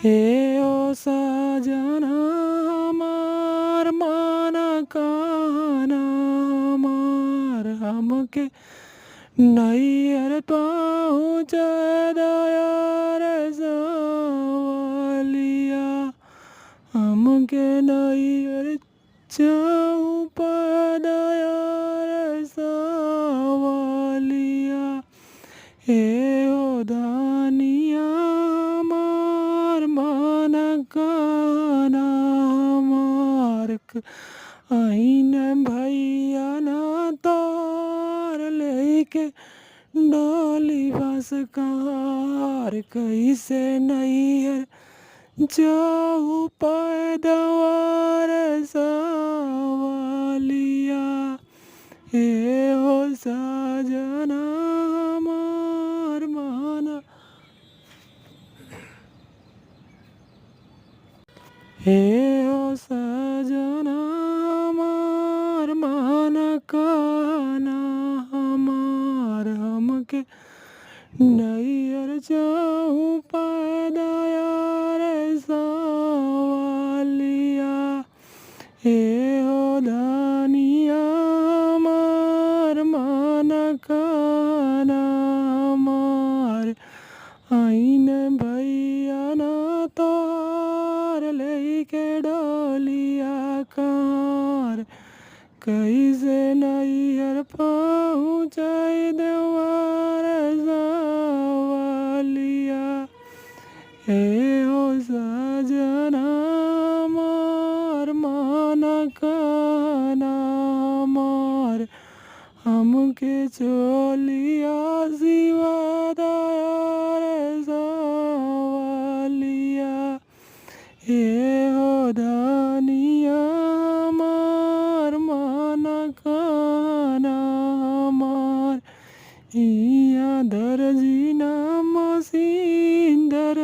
हे ओ सजना हमार मन कहना हमार हमके नैयर पहुँच दयार सवलिया हमके नैयर चौप दयार सवलिया हे ओ धनिया हमार मन कहना हमार अहिन भैया न तोर लेके डोली बस कार कैसे नैयर जाऊ पैदवार सवलिया हे ओ सजना हमार मन हे ओ सजना हमार मन कहना हमार हमके नैयर जाऊ पैदयार सवलिया हे ओ धनिया हमार मन कहना हमार आइन भैया न तोर लेके डोलिया कार कैसे नैयर पहुँच देवार सवलिया हे ओ सजना हमार मन कहना हमार हमके चोलिया सिवा दयार सवलिया हे ओ धनिया हमार मन कहना हमार इहाँ दर्जी ना